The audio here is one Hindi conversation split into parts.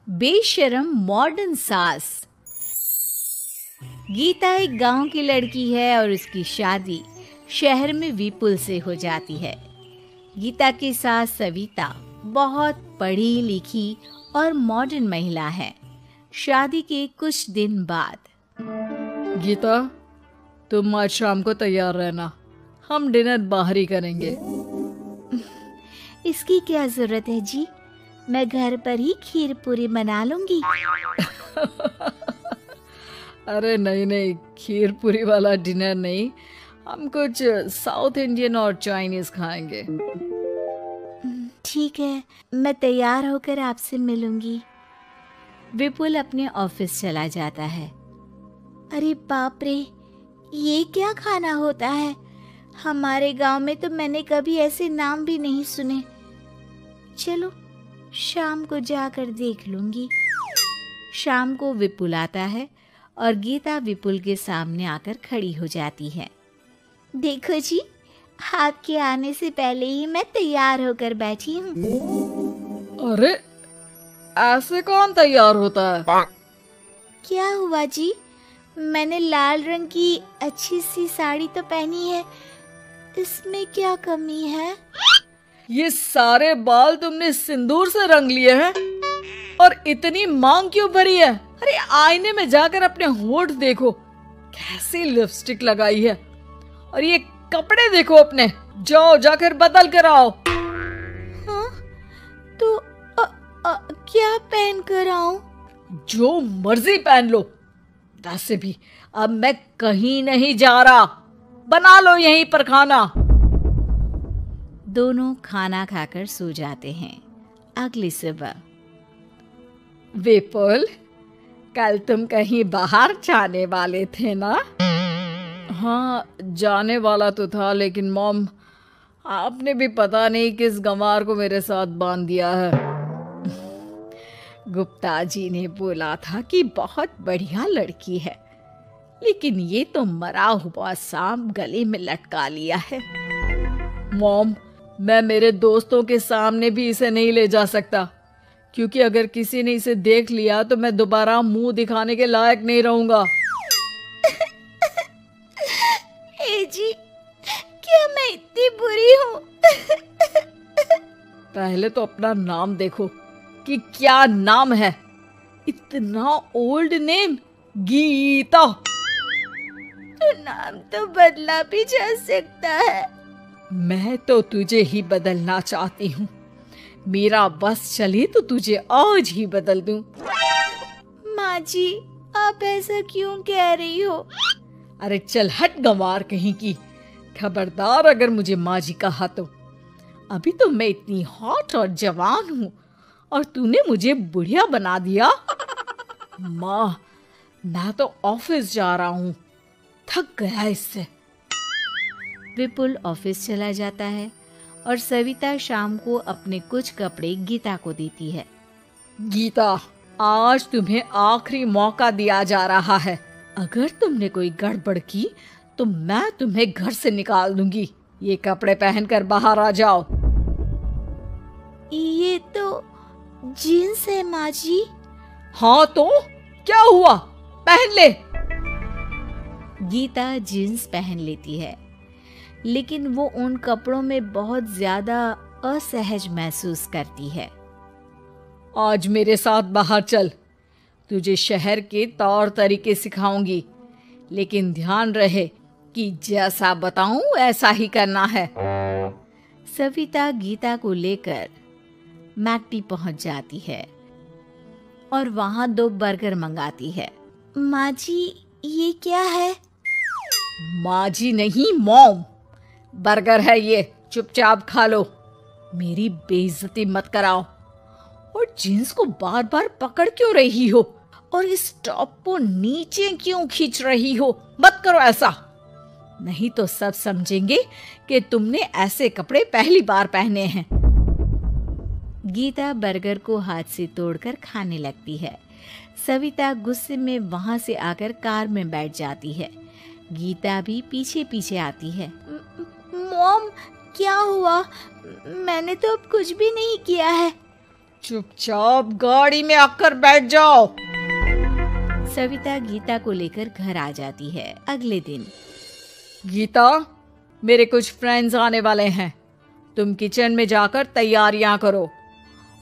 बेशरम मॉडर्न सास। गीता एक गांव की लड़की है और उसकी शादी शहर में विपुल से हो जाती है। गीता की सास सविता बहुत पढ़ी लिखी और मॉडर्न महिला है। शादी के कुछ दिन बाद, गीता, तुम आज शाम को तैयार रहना, हम डिनर बाहर ही करेंगे। इसकी क्या जरूरत है जी, मैं घर पर ही खीर पूरी बना लूंगी। अरे नहीं नहीं, खीर पूरी वाला डिनर नहीं, हम कुछ साउथ इंडियन और चाइनीज खाएंगे। ठीक है, मैं तैयार होकर आपसे मिलूंगी। विपुल अपने ऑफिस चला जाता है। अरे बाप रे, ये क्या खाना होता है? हमारे गांव में तो मैंने कभी ऐसे नाम भी नहीं सुने। चलो शाम को जाकर देख लूंगी। शाम को विपुल आता है और गीता विपुल के सामने आकर खड़ी हो जाती है। देखो जी, आपके आने से पहले ही मैं तैयार होकर बैठी हूँ। अरे ऐसे कौन तैयार होता है? क्या हुआ जी? मैंने लाल रंग की अच्छी सी साड़ी तो पहनी है, इसमें क्या कमी है? ये सारे बाल तुमने सिंदूर से रंग लिए हैं और इतनी मांग क्यों भरी है? अरे आईने में जाकर अपने होंठ देखो, कैसी लिपस्टिक लगाई है। और ये कपड़े देखो अपने, जाओ जाकर बदल कर आओ। हाँ? तो क्या पहन कर आऊं? जो मर्जी पहन लो। वैसे भी अब मैं कहीं नहीं जा रहा, बना लो यहीं पर खाना। दोनों खाना खाकर सो जाते हैं। अगली सुबह, विपुल, कल तुम कहीं बाहर जाने वाले थे ना? हाँ, जाने वाला तो था, लेकिन मॉम, आपने भी पता नहीं किस गंवार को मेरे साथ बांध दिया है। गुप्ता जी ने बोला था कि बहुत बढ़िया लड़की है, लेकिन ये तो मरा हुआ सांप गले में लटका लिया है। मॉम, मैं मेरे दोस्तों के सामने भी इसे नहीं ले जा सकता, क्योंकि अगर किसी ने इसे देख लिया तो मैं दोबारा मुंह दिखाने के लायक नहीं रहूंगा। ए जी, क्या मैं इतनी बुरी हूँ? पहले तो अपना नाम देखो कि क्या नाम है। इतना ओल्ड नेम, गीता। तो नाम तो बदला भी जा सकता है। मैं तो तुझे ही बदलना चाहती हूँ। मेरा बस चले तो तुझे आज ही बदल दूं। माँ जी, आप ऐसा क्यों कह रही हो? अरे चल हट गंवार कहीं की, खबरदार अगर मुझे माँ जी कहा तो। अभी तो मैं इतनी हॉट और जवान हूँ और तूने मुझे बुढ़िया बना दिया। माँ, मैं तो ऑफिस जा रहा हूँ, थक गया इससे। विपुल ऑफिस चला जाता है और सविता शाम को अपने कुछ कपड़े गीता को देती है। गीता, आज तुम्हें आखिरी मौका दिया जा रहा है। अगर तुमने कोई गड़बड़ की तो मैं तुम्हें घर से निकाल दूंगी। ये कपड़े पहनकर बाहर आ जाओ। ये तो जीन्स है माँ जी। हाँ तो क्या हुआ, पहन ले। गीता जीन्स पहन लेती है, लेकिन वो उन कपड़ों में बहुत ज्यादा असहज महसूस करती है। आज मेरे साथ बाहर चल, तुझे शहर के तौर तरीके सिखाऊंगी, लेकिन ध्यान रहे कि जैसा बताऊं ऐसा ही करना है। सविता गीता को लेकर मैकडी पहुंच जाती है और वहां 2 बर्गर मंगाती है। माँ जी, ये क्या है? माँ जी नहीं, मॉम। बर्गर है ये, चुपचाप खा लो, मेरी बेइज्जती मत कराओ। और जींस को बार बार पकड़ क्यों रही हो और इस टॉप को नीचे क्यों खींच रही हो? मत करो ऐसा, नहीं तो सब समझेंगे कि तुमने ऐसे कपड़े पहली बार पहने हैं। गीता बर्गर को हाथ से तोड़कर खाने लगती है। सविता गुस्से में वहां से आकर कार में बैठ जाती है। गीता भी पीछे पीछे आती है। मॉम, क्या हुआ? मैंने तो अब कुछ भी नहीं किया है। चुपचाप गाड़ी में आकर बैठ जाओ। सविता गीता को लेकर घर आ जाती है। अगले दिन गीता, मेरे कुछ फ्रेंड्स आने वाले हैं, तुम किचन में जाकर तैयारियां करो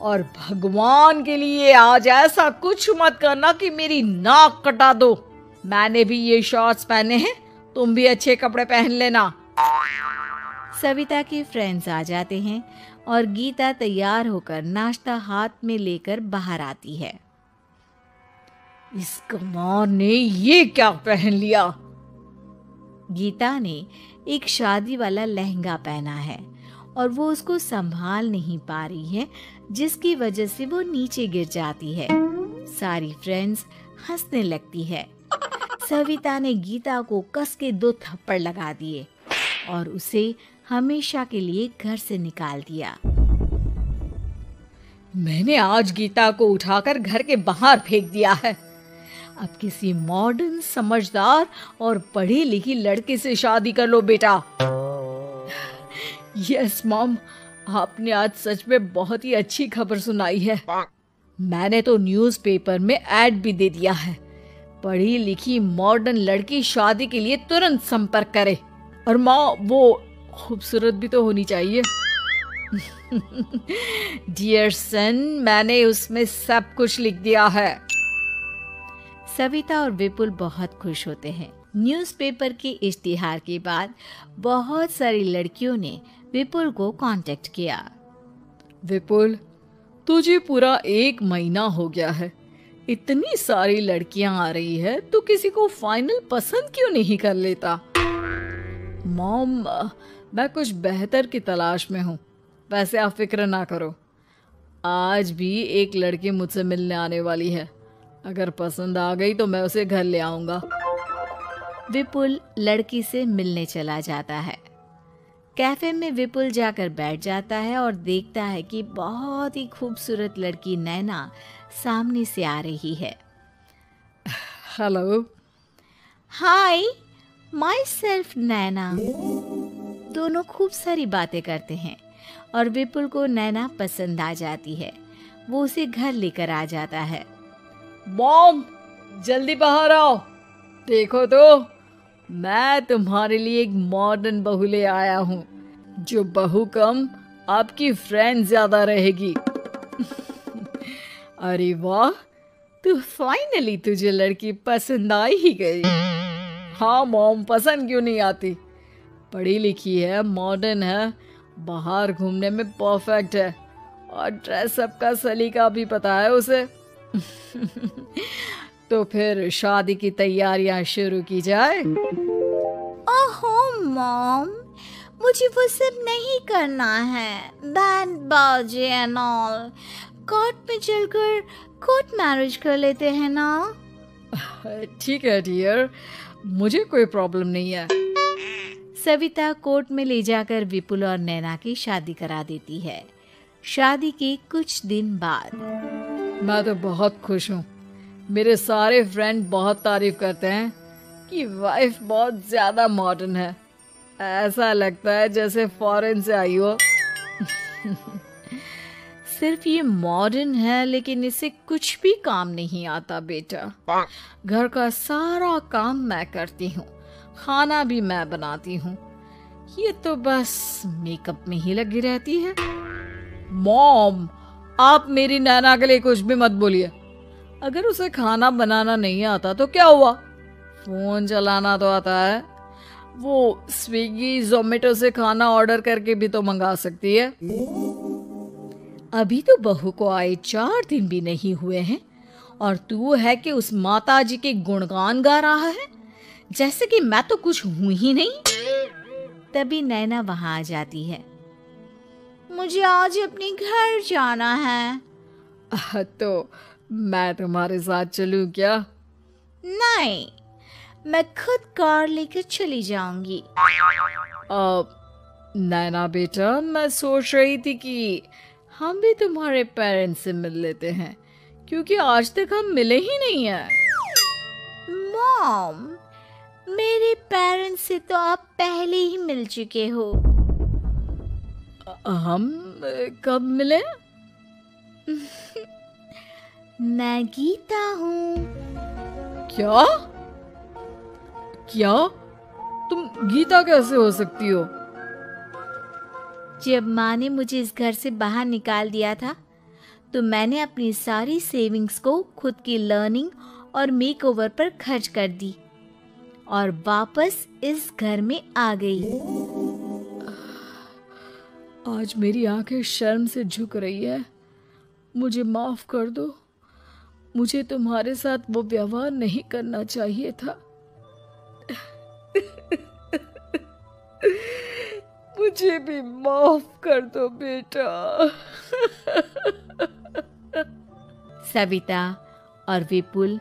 और भगवान के लिए आज ऐसा कुछ मत करना कि मेरी नाक कटा दो। मैंने भी ये शॉर्ट्स पहने हैं, तुम भी अच्छे कपड़े पहन लेना। सविता के फ्रेंड्स आ जाते हैं और गीता तैयार होकर नाश्ता हाथ में लेकर बाहर आती है। इस कमार ने ये क्या पहन लिया? गीता ने एक शादी वाला लहंगा पहना है और वो उसको संभाल नहीं पा रही है, जिसकी वजह से वो नीचे गिर जाती है। सारी फ्रेंड्स हंसने लगती है। सविता ने गीता को कस के 2 थप्पड़ लगा दिए और उसे हमेशा के लिए घर से निकाल दिया। मैंने आज गीता को उठाकर घर के बाहर फेंक दिया है। अब किसी मॉडर्न, समझदार और पढ़ी लिखी लड़के से शादी कर लो बेटा। यस मॉम, आपने आज सच में बहुत ही अच्छी खबर सुनाई है। मैंने तो न्यूज़पेपर में ऐड भी दे दिया है, पढ़ी लिखी मॉडर्न लड़की शादी के लिए तुरंत संपर्क करे। और माँ, वो खूबसूरत भी तो होनी चाहिए। डियर सन, मैंने उसमें सब कुछ लिख दिया है। सविता और विपुल बहुत खुश होते हैं। न्यूज़पेपर के इश्तिहार के बाद बहुत सारी लड़कियों ने विपुल को कांटेक्ट किया। विपुल, तुझे पूरा 1 महीना हो गया है, इतनी सारी लड़कियां आ रही है, तो किसी को फाइनल पसंद क्यों नहीं कर लेता? मॉम, मैं कुछ बेहतर की तलाश में हूँ। वैसे आप फिक्र ना करो, आज भी एक लड़की मुझसे मिलने आने वाली है। अगर पसंद आ गई तो मैं उसे घर ले आऊंगा। विपुल लड़की से मिलने चला जाता है। कैफे में विपुल जाकर बैठ जाता है और देखता है कि बहुत ही खूबसूरत लड़की नैना सामने से आ रही है। हेलो। हाय, माई सेल्फ नैना। दोनों खूब सारी बातें करते हैं और विपुल को नैना पसंद आ जाती है। वो उसे घर लेकर आ जाता है। मॉम, जल्दी बाहर आओ। देखो तो, मैं तुम्हारे लिए एक मॉडर्न बहू ले आया हूँ, जो बहू कम आपकी फ्रेंड ज्यादा रहेगी। अरे वाह, तो फाइनली तुझे लड़की पसंद आ ही गई। हाँ मॉम, पसंद क्यों नहीं आती? पढ़ी लिखी है, मॉडर्न है, बाहर घूमने में परफेक्ट है और ड्रेसअप का सलीका भी पता है उसे। तो फिर शादी की तैयारियां शुरू की जाए। ओहो मॉम, मुझे वो सब नहीं करना है। बैंड बाजे एंड ऑल। कोर्ट में चलकर कोर्ट मैरिज कर लेते हैं ना। ठीक है डियर, मुझे कोई प्रॉब्लम नहीं है। सविता कोर्ट में ले जाकर विपुल और नैना की शादी करा देती है। शादी के कुछ दिन बाद मैं तो बहुत खुश हूँ। मेरे सारे फ्रेंड बहुत तारीफ करते हैं कि वाइफ बहुत ज्यादा मॉडर्न है। ऐसा लगता है जैसे फॉरेन से आई हो। सिर्फ ये मॉडर्न है, लेकिन इसे कुछ भी काम नहीं आता बेटा। घर का सारा काम मैं करती हूँ, खाना भी मैं बनाती हूँ। ये तो बस मेकअप में ही लगी रहती है। मॉम, आप मेरी नैना के लिए कुछ भी मत बोलिए। अगर उसे खाना बनाना नहीं आता तो क्या हुआ, फोन चलाना तो आता है। वो स्विगी, जोमेटो से खाना ऑर्डर करके भी तो मंगा सकती है। अभी तो बहू को आए 4 दिन भी नहीं हुए हैं और तू है कि उस माता जी के गुणगान गा रहा है, जैसे कि मैं तो कुछ हूं ही नहीं। तभी नैना वहां आ जाती है। मुझे आज अपने घर जाना है। तो मैं तुम्हारे साथ चलूं क्या? नहीं, मैं खुद कार लेकर चली जाऊंगी। नैना बेटा, मैं सोच रही थी कि हम भी तुम्हारे पेरेंट्स से मिल लेते हैं, क्योंकि आज तक हम मिले ही नहीं हैं। मॉम, मेरे पेरेंट्स से तो आप पहले ही मिल चुके हो। हम कब मिले? मैं गीता हूँ। क्या? क्या? तुम गीता कैसे हो सकती हो? जब माँ ने मुझे इस घर से बाहर निकाल दिया था तो मैंने अपनी सारी सेविंग्स को खुद की लर्निंग और मेकओवर पर खर्च कर दी और वापस इस घर में आ गई। आज मेरी आंखें शर्म से झुक रही है। मुझे माफ कर दो। मुझे तुम्हारे साथ वो व्यवहार नहीं करना चाहिए था। मुझे भी माफ कर दो बेटा। सविता और विपुल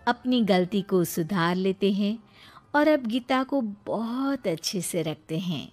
अपनी गलती को सुधार लेते हैं और अब गीता को बहुत अच्छे से रखते हैं।